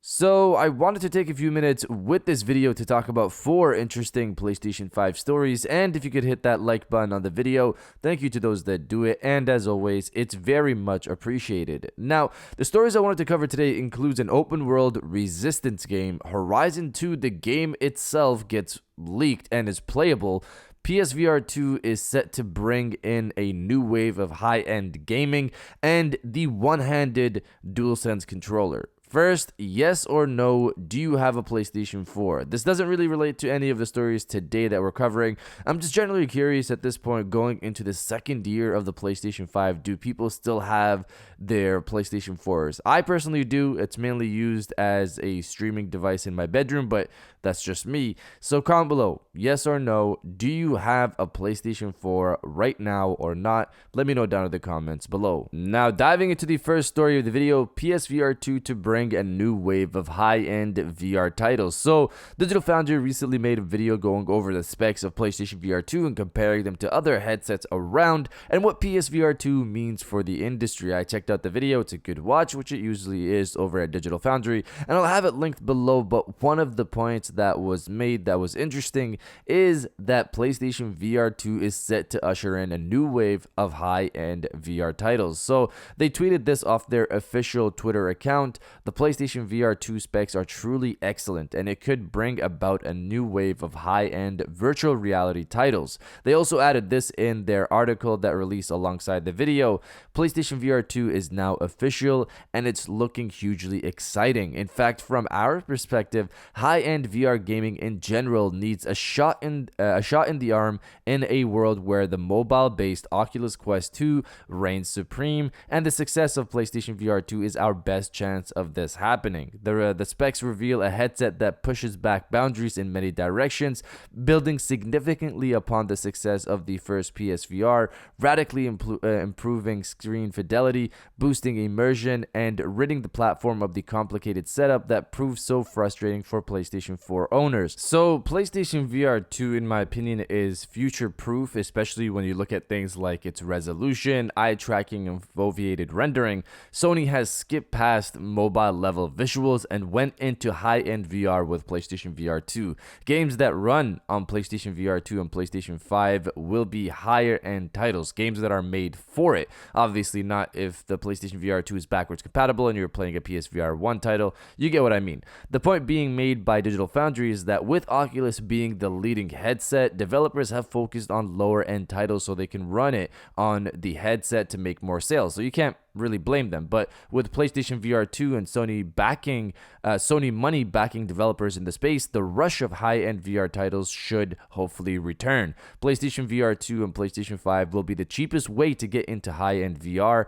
So I wanted to take a few minutes with this video to talk about 4 interesting PlayStation 5 stories, and if you could hit that like button on the video, thank you to those that do it, and as always, it's very much appreciated. Now, the stories I wanted to cover today includes an open world Resistance game, Horizon 2, the game itself gets leaked and is playable, PSVR 2 is set to bring in a new wave of high-end gaming, and the one-handed DualSense controller. First, yes or no, do you have a PlayStation 4? This doesn't really relate to any of the stories today that we're covering. I'm just generally curious at this point, going into the second year of the PlayStation 5, do people still have their PlayStation 4s? I personally do. It's mainly used as a streaming device in my bedroom, but that's just me. So comment below, yes or no, do you have a PlayStation 4 right now or not? Let me know down in the comments below. Now, diving into the first story of the video, PSVR 2 to bring a new wave of high-end VR titles. So, Digital Foundry recently made a video going over the specs of PlayStation VR 2 and comparing them to other headsets around and what PSVR 2 means for the industry. I checked out the video. It's a good watch, which it usually is over at Digital Foundry, and I'll have it linked below, but one of the points that was made that was interesting is that PlayStation VR 2 is set to usher in a new wave of high-end VR titles. So, they tweeted this off their official Twitter account. The PlayStation VR 2 specs are truly excellent, and it could bring about a new wave of high-end virtual reality titles. They also added this in their article that released alongside the video. PlayStation VR 2 is now official, and it's looking hugely exciting. In fact, from our perspective, high-end VR gaming in general needs a shot in the arm in a world where the mobile-based Oculus Quest 2 reigns supreme, and the success of PlayStation VR 2 is our best chance of this happening. The specs reveal a headset that pushes back boundaries in many directions, building significantly upon the success of the first PSVR, radically improving screen fidelity, boosting immersion, and ridding the platform of the complicated setup that proved so frustrating for PlayStation 4 owners. So PlayStation VR 2, in my opinion, is future-proof, especially when you look at things like its resolution, eye tracking, and foveated rendering. Sony has skipped past mobile level visuals and went into high-end VR with PlayStation VR 2. Games that run on PlayStation VR 2 and PlayStation 5 will be higher end titles, games that are made for it. Obviously not if the PlayStation VR 2 is backwards compatible and you're playing a PSVR 1 title. You get what I mean. The point being made by Digital Foundry is that with Oculus being the leading headset, developers have focused on lower end titles so they can run it on the headset to make more sales. So you can't really blame them. But with PlayStation VR 2 and Sony money backing developers in the space, the rush of high-end VR titles should hopefully return. PlayStation VR 2 and PlayStation 5 will be the cheapest way to get into high-end VR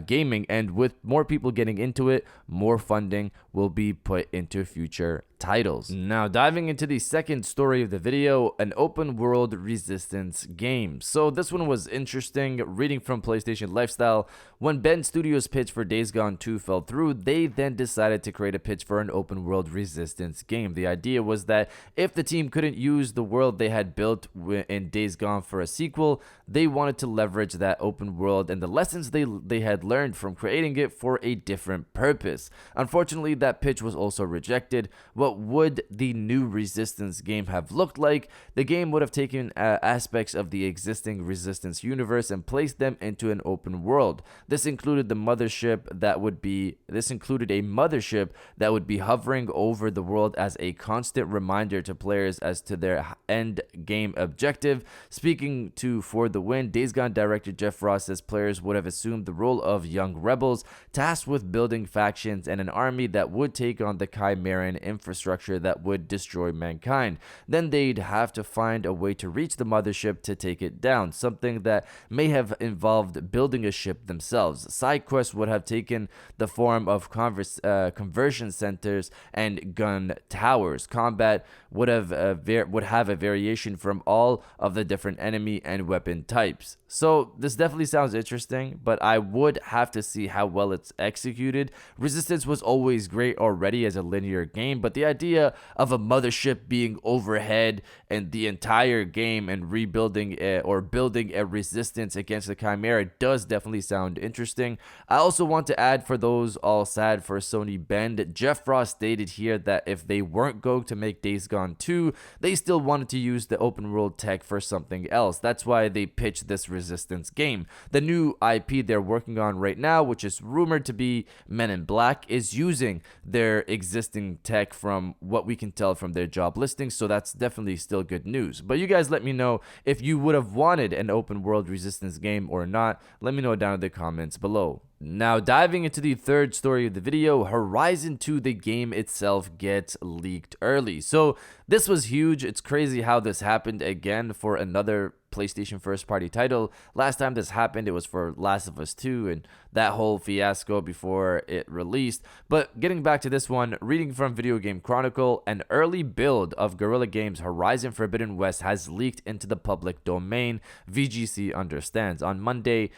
gaming, and with more people getting into it, more funding will be put into future titles. Now, diving into the second story of the video, an open world Resistance game. So this one was interesting. Reading from PlayStation Lifestyle, when Ben Studios' pitch for Days Gone 2 fell through, they then decided to create a pitch for an open world Resistance game. The idea was that if the team couldn't use the world they had built in Days Gone for a sequel, they wanted to leverage that open world and the lessons they had learned from creating it for a different purpose. Unfortunately, that pitch was also rejected. What would the new Resistance game have looked like? The game would have taken aspects of the existing Resistance universe and placed them into an open world. This included a mothership that would be hovering over the world as a constant reminder to players as to their end game objective. Speaking to For the Win, Days Gone director Jeff Ross says players would have assumed the role of young rebels tasked with building factions and an army that would take on the Chimeran infrastructure that would destroy mankind. Then they'd have to find a way to reach the mothership to take it down, something that may have involved building a ship themselves. Side quests would have taken the form of conversion centers and gun towers. Combat would have a variation from all of the different enemy and weapon types. So this definitely sounds interesting, but I would have to see how well it's executed. Resistance was always great great already as a linear game, but the idea of a mothership being overhead and the entire game and rebuilding it or building a resistance against the Chimera does definitely sound interesting. I also want to add, for those all sad for Sony Bend, Jeff Frost stated here that if they weren't going to make Days Gone 2, they still wanted to use the open world tech for something else. That's why they pitched this Resistance game. The new IP they're working on right now, which is rumored to be Men in Black, is using their existing tech from what we can tell from their job listings, so that's definitely still good news. But you guys let me know if you would have wanted an open world Resistance game or not. Let me know down in the comments below. Now, diving into the third story of the video, Horizon 2, the game itself, gets leaked early. So this was huge. It's crazy how this happened again for another PlayStation first party title. Last time this happened, it was for Last of Us 2 and that whole fiasco before it released. But getting back to this one, reading from Video Game Chronicle, an early build of Guerrilla Games' Horizon Forbidden West has leaked into the public domain, VGC understands. On Monday,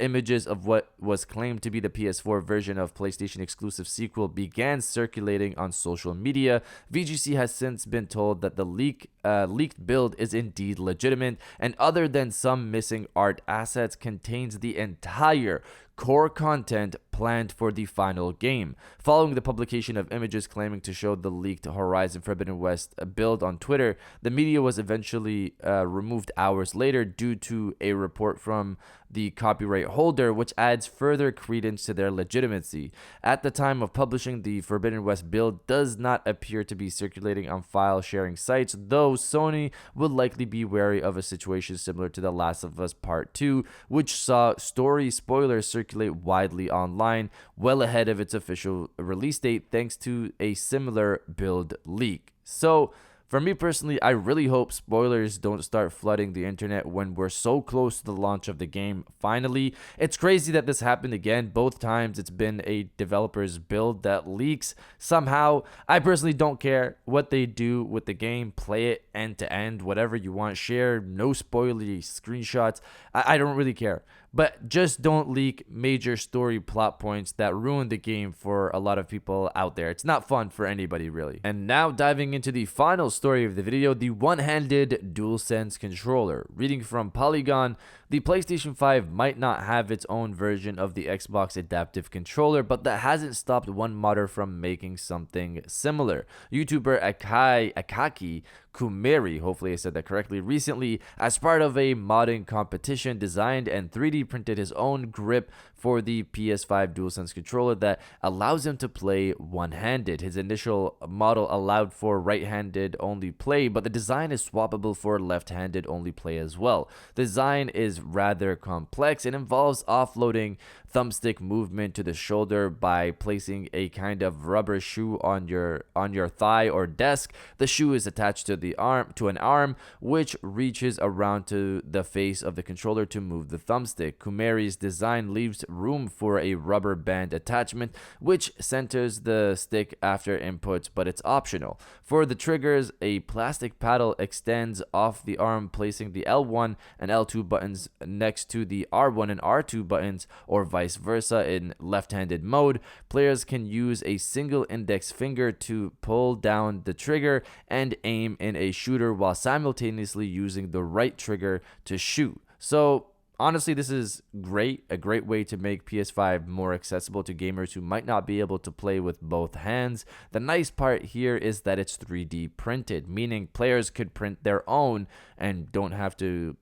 images of what was claimed to be the PS4 version of PlayStation exclusive sequel began circulating on social media. VGC has since been told that the leaked build is indeed legitimate, and other than some missing art assets, contains the entire core content planned for the final game. Following the publication of images claiming to show the leaked Horizon Forbidden West build on Twitter, the media was eventually removed hours later due to a report from the copyright holder, which adds further credence to their legitimacy. At the time of publishing, the Forbidden West build does not appear to be circulating on file sharing sites, though Sony will likely be wary of a situation similar to The Last of Us Part 2, which saw story spoilers circulate widely online well ahead of its official release date thanks to a similar build leak. So, for me personally, I really hope spoilers don't start flooding the internet when we're so close to the launch of the game. Finally, it's crazy that this happened again. Both times it's been a developer's build that leaks somehow. I personally don't care what they do with the game. Play it end to end, whatever you want. Share no spoilery screenshots. I don't really care. But just don't leak major story plot points that ruin the game for a lot of people out there. It's not fun for anybody, really. And now diving into the final story of the video, the one-handed DualSense Controller. Reading from Polygon, the PlayStation 5 might not have its own version of the Xbox Adaptive Controller, but that hasn't stopped one modder from making something similar. YouTuber Akaki Kumeri, hopefully I said that correctly, recently, as part of a modding competition, designed and 3D printed his own grip for the PS5 DualSense controller that allows him to play one-handed. His initial model allowed for right-handed only play, but the design is swappable for left-handed only play as well. The design is rather complex. It involves offloading thumbstick movement to the shoulder by placing a kind of rubber shoe on your thigh or desk. The shoe is attached to an arm which reaches around to the face of the controller to move the thumbstick. Kumeri's design leaves room for a rubber band attachment which centers the stick after inputs, but it's optional. For the triggers, a plastic paddle extends off the arm, placing the L1 and L2 buttons next to the R1 and R2 buttons, or vice versa in left-handed mode. Players can use a single index finger to pull down the trigger and aim in a shooter while simultaneously using the right trigger to shoot. So honestly, this is a great way to make PS5 more accessible to gamers who might not be able to play with both hands. The nice part here is that it's 3D printed, meaning players could print their own and don't have to,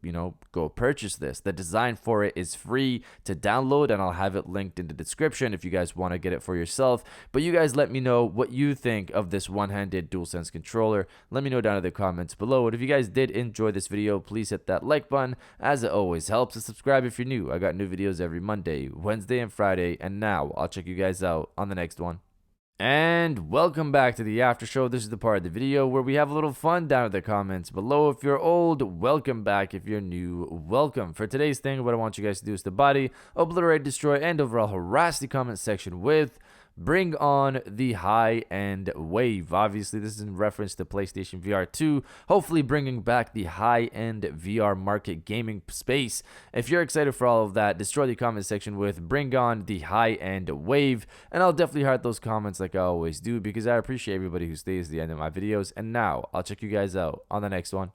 go purchase this. The design for it is free to download, and I'll have it linked in the description if you guys want to get it for yourself. But you guys let me know what you think of this one-handed DualSense controller. Let me know down in the comments below. And if you guys did enjoy this video, please hit that like button, as it always helps. And subscribe if you're new. I got new videos every Monday, Wednesday, and Friday. And now I'll check you guys out on the next one. And welcome back to the after show. This is the part of the video where we have a little fun down in the comments below. If you're old, welcome back. If you're new, welcome. For today's thing, what I want you guys to do is to body, obliterate, destroy, and overall harass the comment section with bring on the high-end wave. Obviously, this is in reference to PlayStation VR 2, hopefully bringing back the high-end VR market gaming space. If you're excited for all of that, destroy the comment section with bring on the high-end wave, and I'll definitely heart those comments like I always do, because I appreciate everybody who stays to the end of my videos. And now I'll check you guys out on the next one.